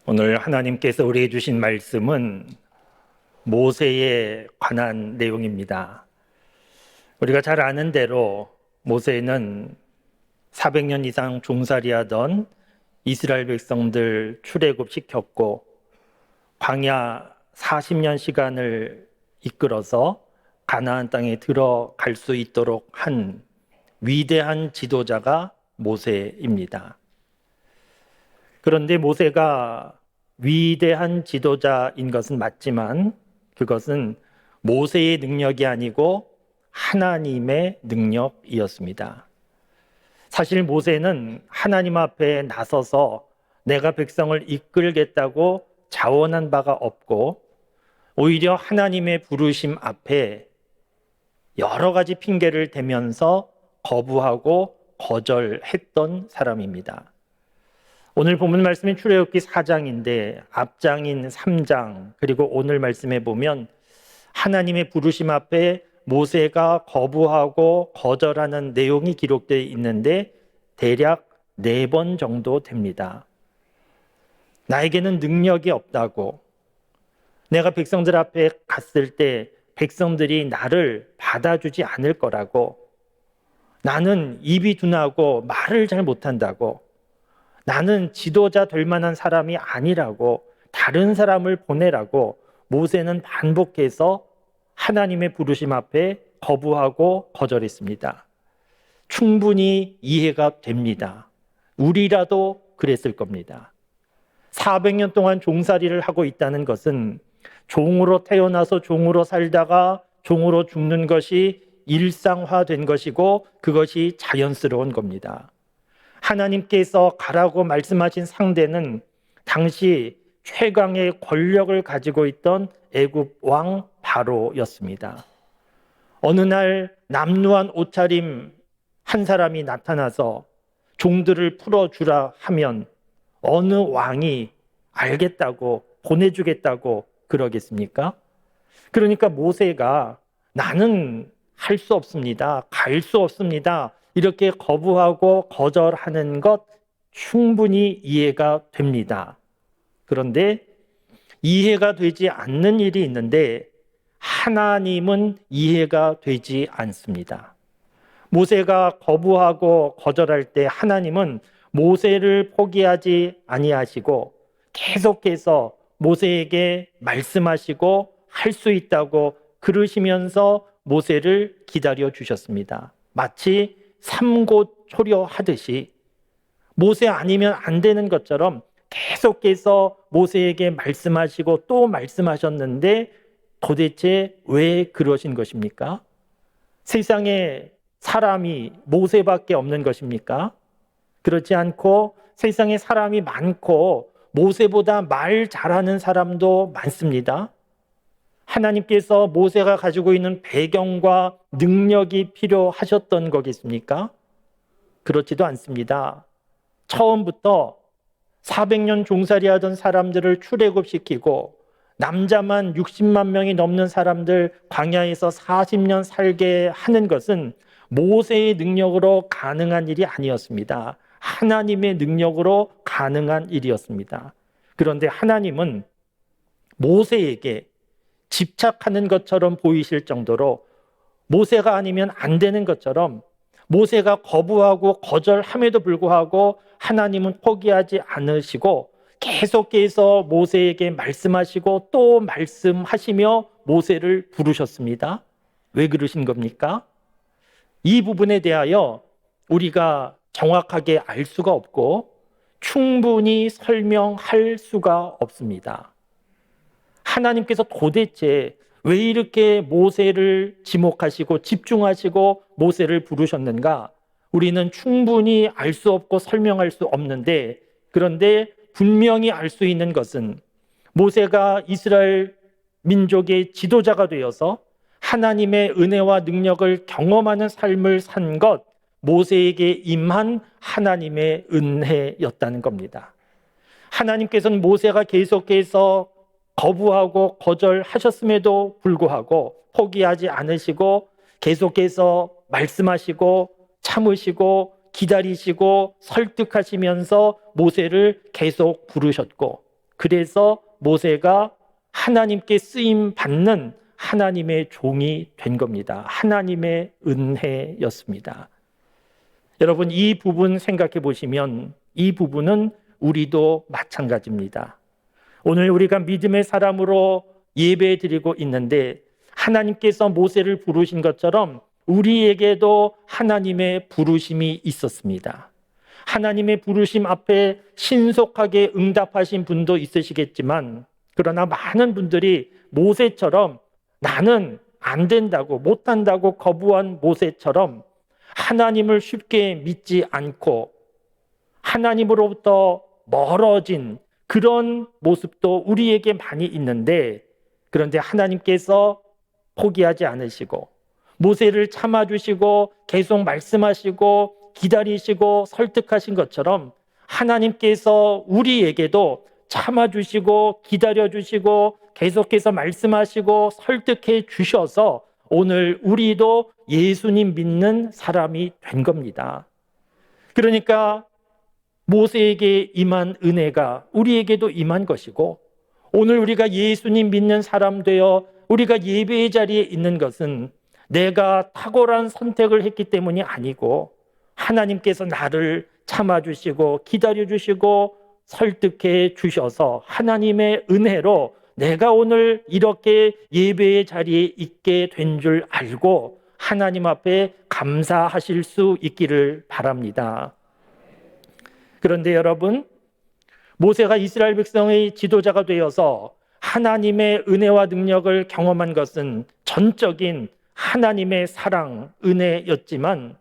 오늘 하나님께서 우리에게 주신 말씀은 모세에 관한 내용입니다. 우리가 잘 아는 대로 모세는 400년 이상 종살이하던 이스라엘 백성들 출애굽시켰고 광야 40년 시간을 이끌어서 가나안 땅에 들어갈 수 있도록 한 위대한 지도자가 모세입니다. 그런데 모세가 위대한 지도자인 것은 맞지만 그것은 모세의 능력이 아니고 하나님의 능력이었습니다. 사실 모세는 하나님 앞에 나서서 내가 백성을 이끌겠다고 자원한 바가 없고 오히려 하나님의 부르심 앞에 여러 가지 핑계를 대면서 거부하고 거절했던 사람입니다. 오늘 본문 말씀이 출애굽기 4장인데 앞장인 3장 그리고 오늘 말씀에 보면 하나님의 부르심 앞에 모세가 거부하고 거절하는 내용이 기록되어 있는데 대략 4번 정도 됩니다. 나에게는 능력이 없다고, 내가 백성들 앞에 갔을 때 백성들이 나를 받아주지 않을 거라고, 나는 입이 둔하고 말을 잘 못한다고, 나는 지도자 될 만한 사람이 아니라고, 다른 사람을 보내라고 모세는 반복해서 하나님의 부르심 앞에 거부하고 거절했습니다. 충분히 이해가 됩니다. 우리라도 그랬을 겁니다. 400년 동안 종살이를 하고 있다는 것은 종으로 태어나서 종으로 살다가 종으로 죽는 것이 일상화된 것이고 그것이 자연스러운 겁니다. 하나님께서 가라고 말씀하신 상대는 당시 최강의 권력을 가지고 있던 애굽 왕 바로였습니다. 어느 날 남루한 옷차림 한 사람이 나타나서 종들을 풀어주라 하면 어느 왕이 알겠다고 보내주겠다고 그러겠습니까? 그러니까 모세가 나는 할 수 없습니다. 갈 수 없습니다. 이렇게 거부하고 거절하는 것 충분히 이해가 됩니다. 그런데 이해가 되지 않는 일이 있는데 하나님은 이해가 되지 않습니다. 모세가 거부하고 거절할 때 하나님은 모세를 포기하지 아니하시고 계속해서 모세에게 말씀하시고 할 수 있다고 그러시면서 모세를 기다려 주셨습니다. 마치 삼고초려하듯이 모세 아니면 안 되는 것처럼 계속해서 모세에게 말씀하시고 또 말씀하셨는데 도대체 왜 그러신 것입니까? 세상에 사람이 모세밖에 없는 것입니까? 그렇지 않고 세상에 사람이 많고 모세보다 말 잘하는 사람도 많습니다. 하나님께서 모세가 가지고 있는 배경과 능력이 필요하셨던 거겠습니까? 그렇지도 않습니다. 처음부터 400년 종살이 하던 사람들을 출애굽시키고 남자만 60만 명이 넘는 사람들 광야에서 40년 살게 하는 것은 모세의 능력으로 가능한 일이 아니었습니다. 하나님의 능력으로 가능한 일이었습니다. 그런데 하나님은 모세에게 집착하는 것처럼 보이실 정도로 모세가 아니면 안 되는 것처럼 모세가 거부하고 거절함에도 불구하고 하나님은 포기하지 않으시고 계속해서 모세에게 말씀하시고 또 말씀하시며 모세를 부르셨습니다. 왜 그러신 겁니까? 이 부분에 대하여 우리가 정확하게 알 수가 없고 충분히 설명할 수가 없습니다. 하나님께서 도대체 왜 이렇게 모세를 지목하시고 집중하시고 모세를 부르셨는가? 우리는 충분히 알 수 없고 설명할 수 없는데, 그런데 분명히 알 수 있는 것은 모세가 이스라엘 민족의 지도자가 되어서 하나님의 은혜와 능력을 경험하는 삶을 산 것, 모세에게 임한 하나님의 은혜였다는 겁니다. 하나님께서는 모세가 계속해서 거부하고 거절하셨음에도 불구하고 포기하지 않으시고 계속해서 말씀하시고 참으시고 기다리시고 설득하시면서 모세를 계속 부르셨고, 그래서 모세가 하나님께 쓰임 받는 하나님의 종이 된 겁니다. 하나님의 은혜였습니다. 여러분, 이 부분 생각해 보시면 이 부분은 우리도 마찬가지입니다. 오늘 우리가 믿음의 사람으로 예배 드리고 있는데 하나님께서 모세를 부르신 것처럼 우리에게도 하나님의 부르심이 있었습니다. 하나님의 부르심 앞에 신속하게 응답하신 분도 있으시겠지만, 그러나 많은 분들이 모세처럼 나는 안 된다고, 못한다고 거부한 모세처럼 하나님을 쉽게 믿지 않고 하나님으로부터 멀어진 그런 모습도 우리에게 많이 있는데, 그런데 하나님께서 포기하지 않으시고 모세를 참아주시고 계속 말씀하시고 기다리시고 설득하신 것처럼 하나님께서 우리에게도 참아주시고 기다려주시고 계속해서 말씀하시고 설득해 주셔서 오늘 우리도 예수님 믿는 사람이 된 겁니다. 그러니까 모세에게 임한 은혜가 우리에게도 임한 것이고, 오늘 우리가 예수님 믿는 사람 되어 우리가 예배의 자리에 있는 것은 내가 탁월한 선택을 했기 때문이 아니고 하나님께서 나를 참아주시고 기다려주시고 설득해 주셔서 하나님의 은혜로 내가 오늘 이렇게 예배의 자리에 있게 된 줄 알고 하나님 앞에 감사하실 수 있기를 바랍니다. 그런데 여러분, 모세가 이스라엘 백성의 지도자가 되어서 하나님의 은혜와 능력을 경험한 것은 전적인 하나님의 사랑, 은혜였지만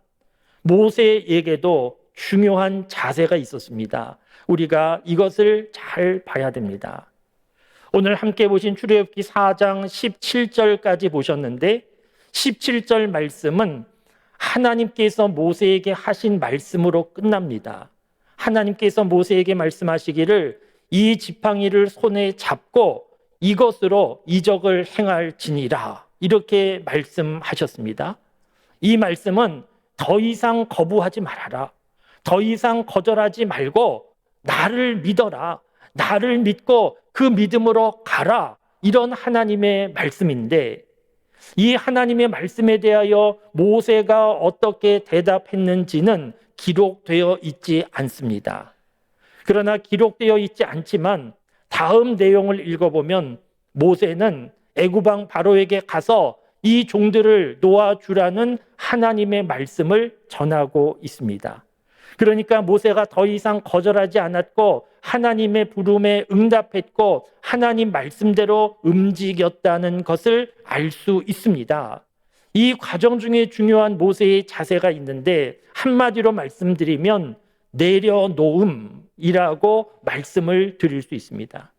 모세에게도 중요한 자세가 있었습니다. 우리가 이것을 잘 봐야 됩니다. 오늘 함께 보신 출애굽기 4장 17절까지 보셨는데 17절 말씀은 하나님께서 모세에게 하신 말씀으로 끝납니다. 하나님께서 모세에게 말씀하시기를 이 지팡이를 손에 잡고 이것으로 이적을 행할지니라, 이렇게 말씀하셨습니다. 이 말씀은 더 이상 거부하지 말아라, 더 이상 거절하지 말고 나를 믿어라, 나를 믿고 그 믿음으로 가라, 이런 하나님의 말씀인데, 이 하나님의 말씀에 대하여 모세가 어떻게 대답했는지는 기록되어 있지 않습니다. 그러나 기록되어 있지 않지만 다음 내용을 읽어보면 모세는 애굽 왕 바로에게 가서 이 종들을 놓아주라는 하나님의 말씀을 전하고 있습니다. 그러니까 모세가 더 이상 거절하지 않았고 하나님의 부름에 응답했고 하나님 말씀대로 움직였다는 것을 알 수 있습니다. 이 과정 중에 중요한 모세의 자세가 있는데 한마디로 말씀드리면 내려놓음이라고 말씀을 드릴 수 있습니다.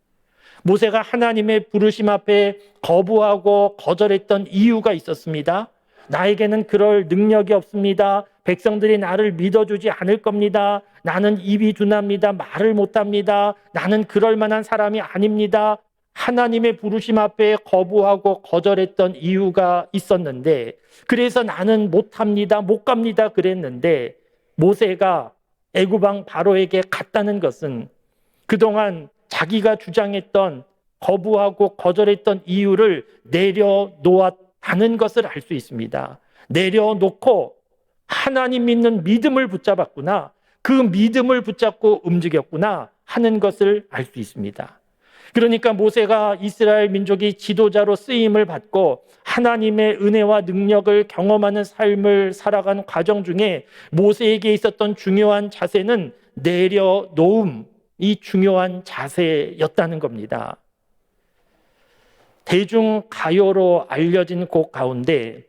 모세가 하나님의 부르심 앞에 거부하고 거절했던 이유가 있었습니다. 나에게는 그럴 능력이 없습니다. 백성들이 나를 믿어주지 않을 겁니다. 나는 입이 둔합니다. 말을 못합니다. 나는 그럴 만한 사람이 아닙니다. 하나님의 부르심 앞에 거부하고 거절했던 이유가 있었는데, 그래서 나는 못합니다, 못 갑니다 그랬는데, 모세가 애굽 왕 바로에게 갔다는 것은 그동안 자기가 주장했던 거부하고 거절했던 이유를 내려놓았다는 것을 알 수 있습니다. 내려놓고 하나님 믿는 믿음을 붙잡았구나, 그 믿음을 붙잡고 움직였구나 하는 것을 알 수 있습니다. 그러니까 모세가 이스라엘 민족이 지도자로 쓰임을 받고 하나님의 은혜와 능력을 경험하는 삶을 살아가는 과정 중에 모세에게 있었던 중요한 자세는 내려놓음, 이 중요한 자세였다는 겁니다. 대중 가요로 알려진 곡 가운데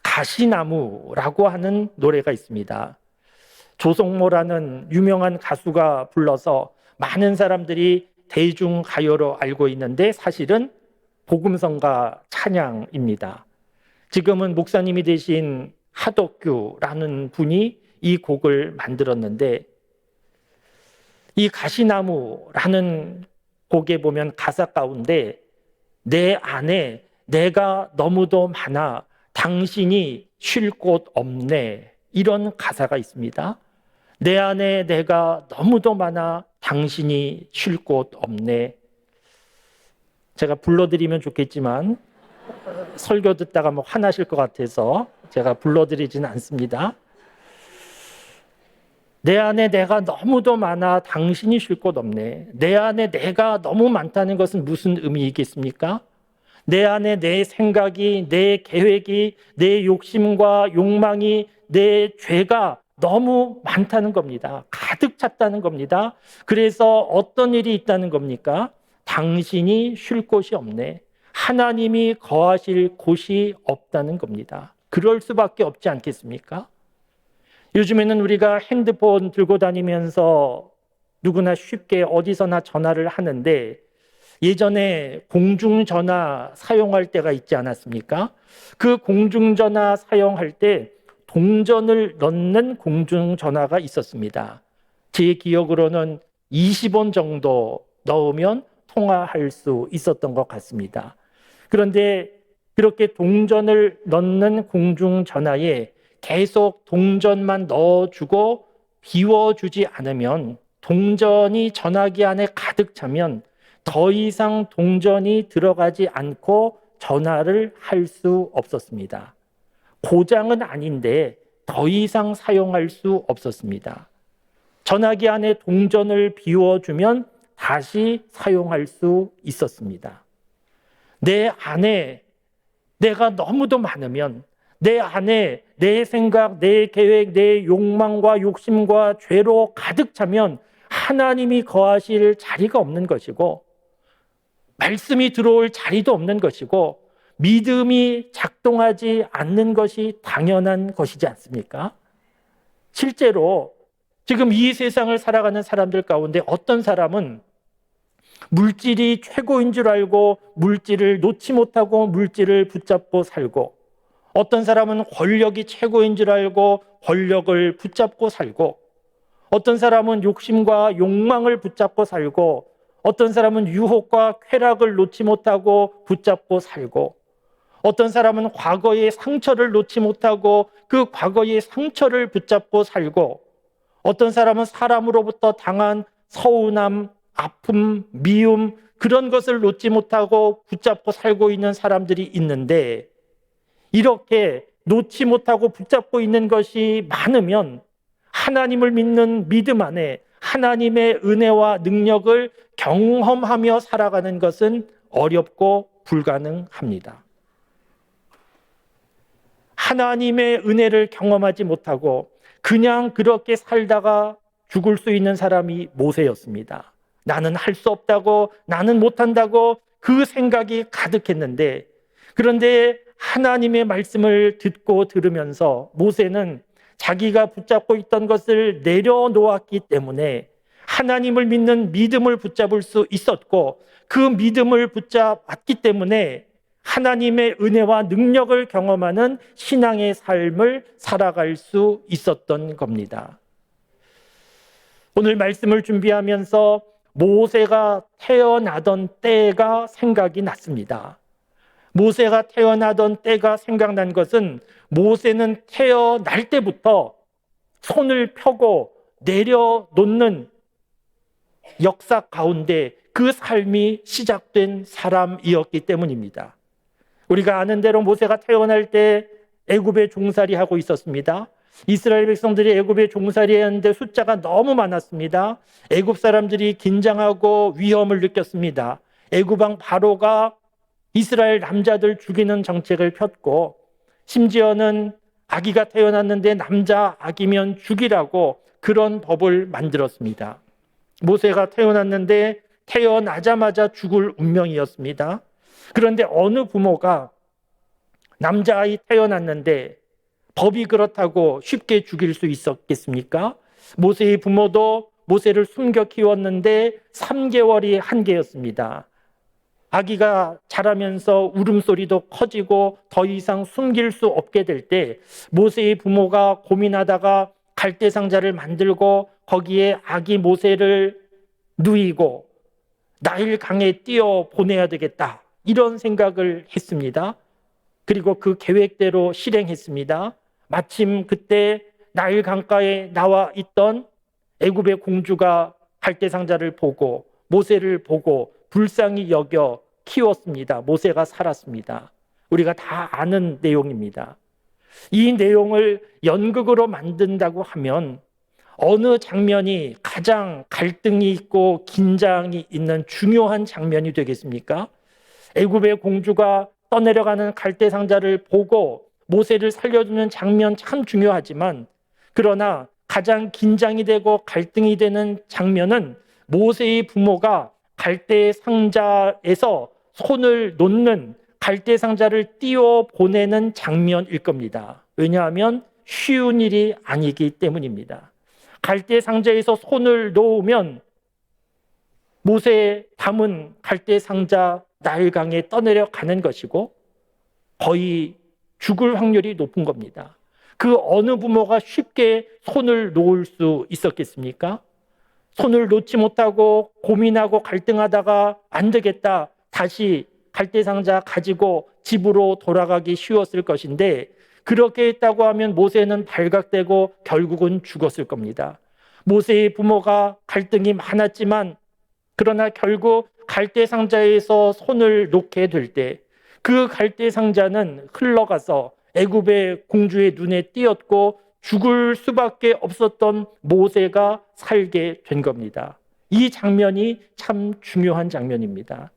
가시나무라고 하는 노래가 있습니다. 조성모라는 유명한 가수가 불러서 많은 사람들이 대중 가요로 알고 있는데 사실은 복음성가 찬양입니다. 지금은 목사님이 되신 하덕규라는 분이 이 곡을 만들었는데, 이 가시나무라는 곡에 보면 가사 가운데 내 안에 내가 너무도 많아 당신이 쉴 곳 없네, 이런 가사가 있습니다. 내 안에 내가 너무도 많아 당신이 쉴 곳 없네. 제가 불러드리면 좋겠지만 설교 듣다가 뭐 화나실 것 같아서 제가 불러드리지는 않습니다. 내 안에 내가 너무도 많아 당신이 쉴 곳 없네. 내 안에 내가 너무 많다는 것은 무슨 의미이겠습니까? 내 안에 내 생각이, 내 계획이, 내 욕심과 욕망이, 내 죄가 너무 많다는 겁니다. 가득 찼다는 겁니다. 그래서 어떤 일이 있다는 겁니까? 당신이 쉴 곳이 없네. 하나님이 거하실 곳이 없다는 겁니다. 그럴 수밖에 없지 않겠습니까? 요즘에는 우리가 핸드폰 들고 다니면서 누구나 쉽게 어디서나 전화를 하는데 예전에 공중전화 사용할 때가 있지 않았습니까? 그 공중전화 사용할 때 동전을 넣는 공중전화가 있었습니다. 제 기억으로는 20원 정도 넣으면 통화할 수 있었던 것 같습니다. 그런데 그렇게 동전을 넣는 공중전화에 계속 동전만 넣어주고 비워주지 않으면 동전이 전화기 안에 가득 차면 더 이상 동전이 들어가지 않고 전화를 할 수 없었습니다. 고장은 아닌데 더 이상 사용할 수 없었습니다. 전화기 안에 동전을 비워주면 다시 사용할 수 있었습니다. 내 안에 내가 너무도 많으면 내 안에 내 생각, 내 계획, 내 욕망과 욕심과 죄로 가득 차면 하나님이 거하실 자리가 없는 것이고 말씀이 들어올 자리도 없는 것이고 믿음이 작동하지 않는 것이 당연한 것이지 않습니까? 실제로 지금 이 세상을 살아가는 사람들 가운데 어떤 사람은 물질이 최고인 줄 알고 물질을 놓지 못하고 물질을 붙잡고 살고 어떤 사람은 권력이 최고인 줄 알고 권력을 붙잡고 살고 어떤 사람은 욕심과 욕망을 붙잡고 살고 어떤 사람은 유혹과 쾌락을 놓지 못하고 붙잡고 살고 어떤 사람은 과거의 상처를 놓지 못하고 그 과거의 상처를 붙잡고 살고 어떤 사람은 사람으로부터 당한 서운함, 아픔, 미움 그런 것을 놓지 못하고 붙잡고 살고 있는 사람들이 있는데 이렇게 놓지 못하고 붙잡고 있는 것이 많으면 하나님을 믿는 믿음 안에 하나님의 은혜와 능력을 경험하며 살아가는 것은 어렵고 불가능합니다. 하나님의 은혜를 경험하지 못하고 그냥 그렇게 살다가 죽을 수 있는 사람이 모세였습니다. 나는 할 수 없다고, 나는 못한다고 그 생각이 가득했는데 그런데 하나님의 말씀을 듣고 들으면서 모세는 자기가 붙잡고 있던 것을 내려놓았기 때문에 하나님을 믿는 믿음을 붙잡을 수 있었고 그 믿음을 붙잡았기 때문에 하나님의 은혜와 능력을 경험하는 신앙의 삶을 살아갈 수 있었던 겁니다. 오늘 말씀을 준비하면서 모세가 태어나던 때가 생각이 났습니다. 모세가 태어나던 때가 생각난 것은 모세는 태어날 때부터 손을 펴고 내려놓는 역사 가운데 그 삶이 시작된 사람이었기 때문입니다. 우리가 아는 대로 모세가 태어날 때 애굽에 종살이하고 있었습니다. 이스라엘 백성들이 애굽에 종살이했는데 숫자가 너무 많았습니다. 애굽 사람들이 긴장하고 위험을 느꼈습니다. 애굽 왕 바로가 이스라엘 남자들 죽이는 정책을 폈고 심지어는 아기가 태어났는데 남자 아기면 죽이라고 그런 법을 만들었습니다. 모세가 태어났는데 태어나자마자 죽을 운명이었습니다. 그런데 어느 부모가 남자아이 태어났는데 법이 그렇다고 쉽게 죽일 수 있었겠습니까? 모세의 부모도 모세를 숨겨 키웠는데 3개월이 한계였습니다. 아기가 자라면서 울음소리도 커지고 더 이상 숨길 수 없게 될 때 모세의 부모가 고민하다가 갈대상자를 만들고 거기에 아기 모세를 누이고 나일강에 띄어 보내야 되겠다 이런 생각을 했습니다. 그리고 그 계획대로 실행했습니다. 마침 그때 나일강가에 나와 있던 애굽의 공주가 갈대상자를 보고 모세를 보고 불쌍히 여겨 키웠습니다. 모세가 살았습니다. 우리가 다 아는 내용입니다. 이 내용을 연극으로 만든다고 하면 어느 장면이 가장 갈등이 있고 긴장이 있는 중요한 장면이 되겠습니까? 애굽의 공주가 떠내려가는 갈대상자를 보고 모세를 살려주는 장면 참 중요하지만, 그러나 가장 긴장이 되고 갈등이 되는 장면은 모세의 부모가 갈대상자에서 손을 놓는, 갈대상자를 띄워 보내는 장면일 겁니다. 왜냐하면 쉬운 일이 아니기 때문입니다. 갈대상자에서 손을 놓으면 모세의 담은 갈대상자 나일강에 떠내려 가는 것이고 거의 죽을 확률이 높은 겁니다. 그 어느 부모가 쉽게 손을 놓을 수 있었겠습니까? 손을 놓지 못하고 고민하고 갈등하다가 안 되겠다, 다시 갈대상자 가지고 집으로 돌아가기 쉬웠을 것인데, 그렇게 했다고 하면 모세는 발각되고 결국은 죽었을 겁니다. 모세의 부모가 갈등이 많았지만, 그러나 결국 갈대상자에서 손을 놓게 될 때 그 갈대상자는 흘러가서 애굽의 공주의 눈에 띄었고 죽을 수밖에 없었던 모세가 살게 된 겁니다. 이 장면이 참 중요한 장면입니다.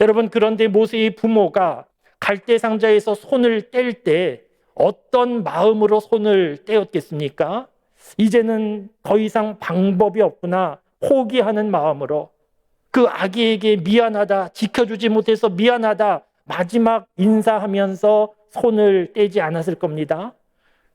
여러분, 그런데 모세의 부모가 갈대상자에서 손을 뗄 때 어떤 마음으로 손을 떼었겠습니까? 이제는 더 이상 방법이 없구나, 포기하는 마음으로, 그 아기에게 미안하다, 지켜주지 못해서 미안하다, 마지막 인사하면서 손을 떼지 않았을 겁니다.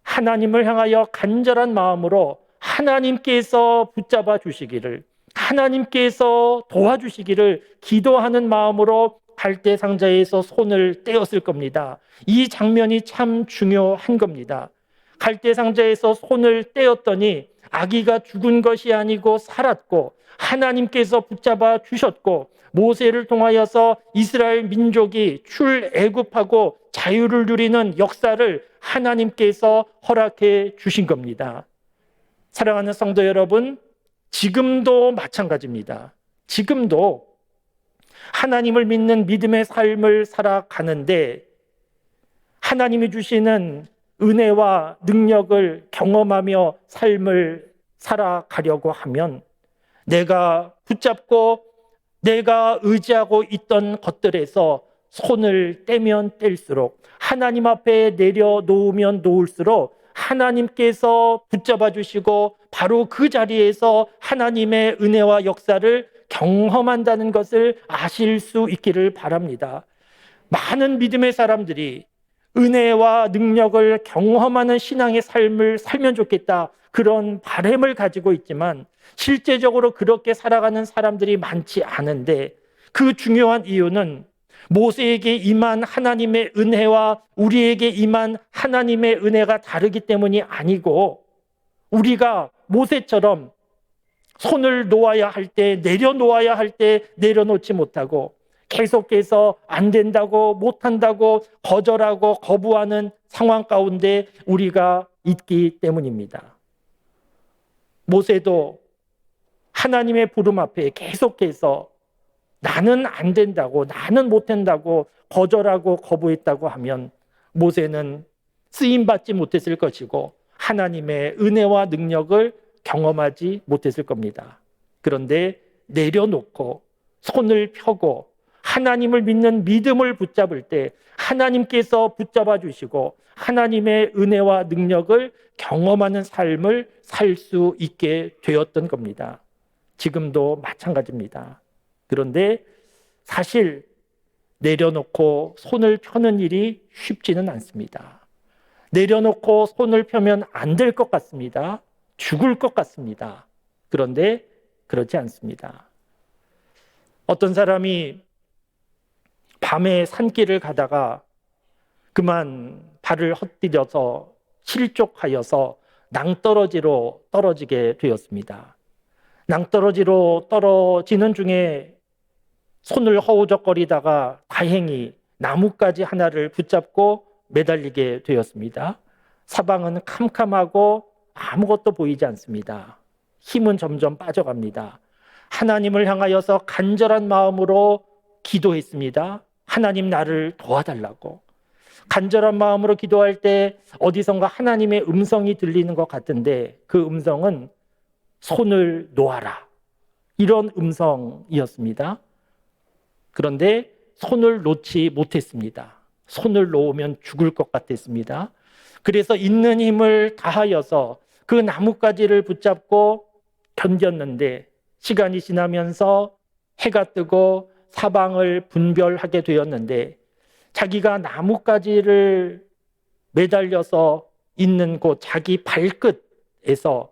하나님을 향하여 간절한 마음으로 하나님께서 붙잡아 주시기를, 하나님께서 도와주시기를 기도하는 마음으로 갈대상자에서 손을 떼었을 겁니다. 이 장면이 참 중요한 겁니다. 갈대상자에서 손을 떼었더니 아기가 죽은 것이 아니고 살았고, 하나님께서 붙잡아 주셨고, 모세를 통하여서 이스라엘 민족이 출애굽하고 자유를 누리는 역사를 하나님께서 허락해 주신 겁니다. 사랑하는 성도 여러분, 지금도 마찬가지입니다. 지금도 하나님을 믿는 믿음의 삶을 살아가는데 하나님이 주시는 은혜와 능력을 경험하며 삶을 살아가려고 하면, 내가 붙잡고 내가 의지하고 있던 것들에서 손을 떼면 뗄수록, 하나님 앞에 내려놓으면 놓을수록 하나님께서 붙잡아 주시고 바로 그 자리에서 하나님의 은혜와 역사를 경험한다는 것을 아실 수 있기를 바랍니다. 많은 믿음의 사람들이 은혜와 능력을 경험하는 신앙의 삶을 살면 좋겠다, 그런 바람을 가지고 있지만 실제적으로 그렇게 살아가는 사람들이 많지 않은데, 그 중요한 이유는 모세에게 임한 하나님의 은혜와 우리에게 임한 하나님의 은혜가 다르기 때문이 아니고, 우리가 모세처럼 손을 놓아야 할 때, 내려놓아야 할 때 내려놓지 못하고 계속해서 안 된다고, 못한다고, 거절하고 거부하는 상황 가운데 우리가 있기 때문입니다. 모세도 하나님의 부름 앞에 계속해서 나는 안 된다고, 나는 못한다고 거절하고 거부했다고 하면 모세는 쓰임받지 못했을 것이고 하나님의 은혜와 능력을 경험하지 못했을 겁니다. 그런데 내려놓고 손을 펴고 하나님을 믿는 믿음을 붙잡을 때 하나님께서 붙잡아 주시고 하나님의 은혜와 능력을 경험하는 삶을 살 수 있게 되었던 겁니다. 지금도 마찬가지입니다. 그런데 사실 내려놓고 손을 펴는 일이 쉽지는 않습니다. 내려놓고 손을 펴면 안 될 것 같습니다. 죽을 것 같습니다. 그런데 그렇지 않습니다. 어떤 사람이 밤에 산길을 가다가 그만 발을 헛디뎌서 실족하여서 낭떠러지로 떨어지게 되었습니다. 낭떠러지로 떨어지는 중에 손을 허우적거리다가 다행히 나뭇가지 하나를 붙잡고 매달리게 되었습니다. 사방은 캄캄하고 아무것도 보이지 않습니다. 힘은 점점 빠져갑니다. 하나님을 향하여서 간절한 마음으로 기도했습니다. 하나님 나를 도와달라고. 간절한 마음으로 기도할 때 어디선가 하나님의 음성이 들리는 것 같은데 그 음성은 손을 놓아라. 이런 음성이었습니다. 그런데 손을 놓지 못했습니다. 손을 놓으면 죽을 것 같았습니다. 그래서 있는 힘을 다하여서 그 나뭇가지를 붙잡고 견뎠는데 시간이 지나면서 해가 뜨고 사방을 분별하게 되었는데 자기가 나뭇가지를 매달려서 있는 곳 자기 발끝에서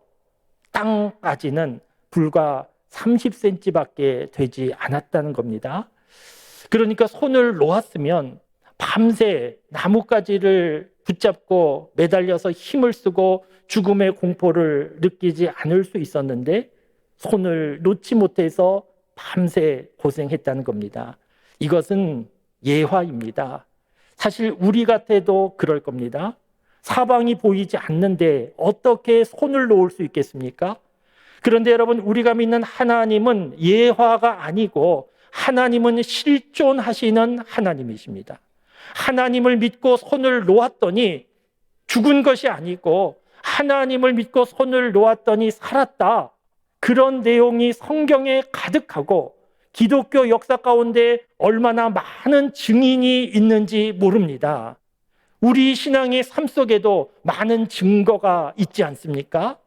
땅까지는 불과 30cm밖에 되지 않았다는 겁니다. 그러니까 손을 놓았으면 밤새 나뭇가지를 붙잡고 매달려서 힘을 쓰고 죽음의 공포를 느끼지 않을 수 있었는데 손을 놓지 못해서 밤새 고생했다는 겁니다. 이것은 예화입니다. 사실 우리 같아도 그럴 겁니다. 사방이 보이지 않는데 어떻게 손을 놓을 수 있겠습니까? 그런데 여러분, 우리가 믿는 하나님은 예화가 아니고 하나님은 실존하시는 하나님이십니다. 하나님을 믿고 손을 놓았더니 죽은 것이 아니고 하나님을 믿고 손을 놓았더니 살았다. 그런 내용이 성경에 가득하고 기독교 역사 가운데 얼마나 많은 증인이 있는지 모릅니다. 우리 신앙의 삶 속에도 많은 증거가 있지 않습니까?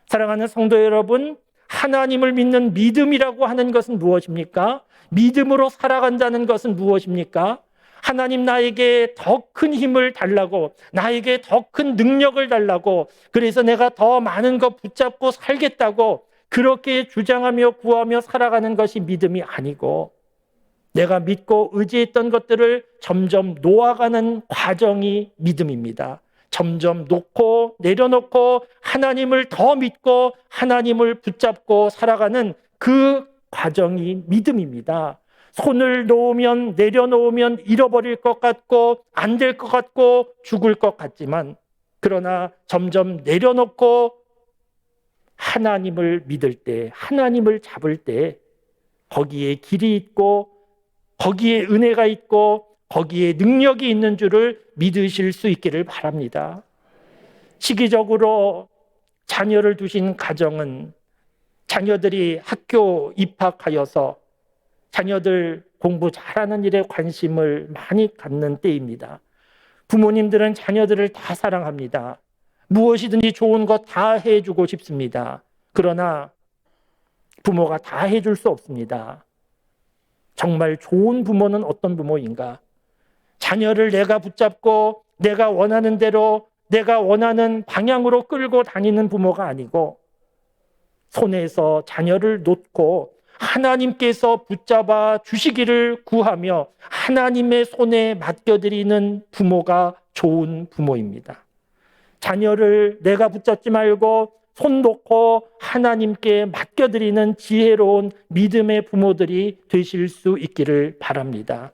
사랑하는 성도 여러분, 하나님을 믿는 믿음이라고 하는 것은 무엇입니까? 믿음으로 살아간다는 것은 무엇입니까? 하나님 나에게 더 큰 힘을 달라고, 나에게 더 큰 능력을 달라고, 그래서 내가 더 많은 것 붙잡고 살겠다고 그렇게 주장하며 구하며 살아가는 것이 믿음이 아니고 내가 믿고 의지했던 것들을 점점 놓아가는 과정이 믿음입니다. 점점 놓고 내려놓고 하나님을 더 믿고 하나님을 붙잡고 살아가는 그 과정이 믿음입니다. 손을 놓으면 내려놓으면 잃어버릴 것 같고 안 될 것 같고 죽을 것 같지만 그러나 점점 내려놓고 하나님을 믿을 때, 하나님을 잡을 때 거기에 길이 있고 거기에 은혜가 있고 거기에 능력이 있는 줄을 믿으실 수 있기를 바랍니다. 시기적으로 자녀를 두신 가정은 자녀들이 학교 입학하여서 자녀들 공부 잘하는 일에 관심을 많이 갖는 때입니다. 부모님들은 자녀들을 다 사랑합니다. 무엇이든지 좋은 것 다 해주고 싶습니다. 그러나 부모가 다 해줄 수 없습니다. 정말 좋은 부모는 어떤 부모인가? 자녀를 내가 붙잡고 내가 원하는 대로 내가 원하는 방향으로 끌고 다니는 부모가 아니고 손에서 자녀를 놓고 하나님께서 붙잡아 주시기를 구하며 하나님의 손에 맡겨드리는 부모가 좋은 부모입니다. 자녀를 내가 붙잡지 말고 손 놓고 하나님께 맡겨드리는 지혜로운 믿음의 부모들이 되실 수 있기를 바랍니다.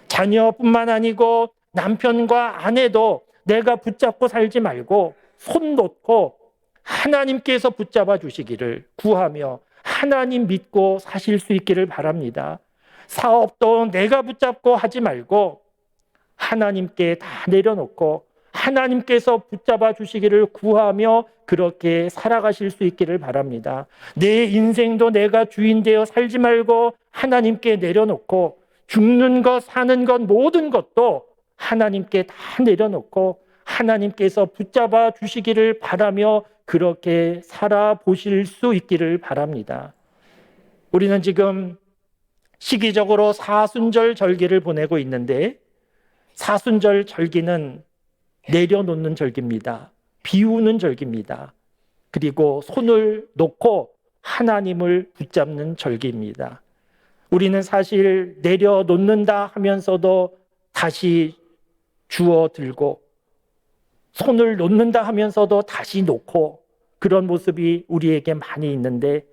자녀뿐만 아니고 남편과 아내도 내가 붙잡고 살지 말고 손 놓고 하나님께서 붙잡아 주시기를 구하며 하나님 믿고 사실 수 있기를 바랍니다. 사업도 내가 붙잡고 하지 말고 하나님께 다 내려놓고 하나님께서 붙잡아 주시기를 구하며 그렇게 살아가실 수 있기를 바랍니다. 내 인생도 내가 주인 되어 살지 말고 하나님께 내려놓고 죽는 것, 사는 것, 모든 것도 하나님께 다 내려놓고 하나님께서 붙잡아 주시기를 바라며 그렇게 살아보실 수 있기를 바랍니다. 우리는 지금 시기적으로 사순절 절기를 보내고 있는데 사순절 절기는 내려놓는 절기입니다. 비우는 절기입니다. 그리고 손을 놓고 하나님을 붙잡는 절기입니다. 우리는 사실 내려놓는다 하면서도 다시 주워 들고 손을 놓는다 하면서도 다시 놓고 그런 모습이 우리에게 많이 있는데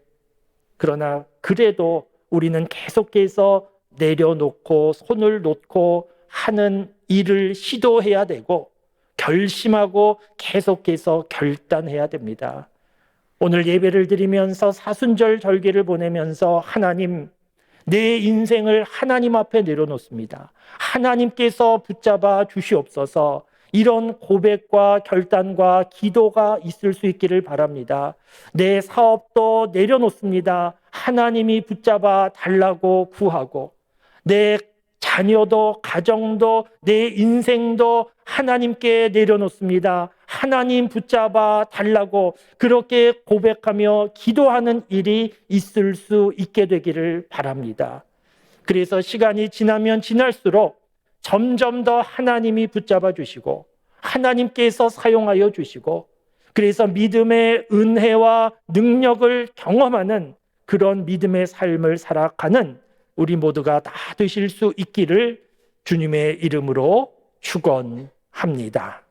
그러나 그래도 우리는 계속해서 내려놓고 손을 놓고 하는 일을 시도해야 되고 결심하고 계속해서 결단해야 됩니다. 오늘 예배를 드리면서 사순절 절기를 보내면서 하나님, 내 인생을 하나님 앞에 내려놓습니다. 하나님께서 붙잡아 주시옵소서. 이런 고백과 결단과 기도가 있을 수 있기를 바랍니다. 내 사업도 내려놓습니다. 하나님이 붙잡아 달라고 구하고, 내 자녀도 가정도 내 인생도 하나님께 내려놓습니다. 하나님 붙잡아 달라고 그렇게 고백하며 기도하는 일이 있을 수 있게 되기를 바랍니다. 그래서 시간이 지나면 지날수록 점점 더 하나님이 붙잡아 주시고 하나님께서 사용하여 주시고, 그래서 믿음의 은혜와 능력을 경험하는 그런 믿음의 삶을 살아가는 우리 모두가 다 되실 수 있기를 주님의 이름으로 축원합니다.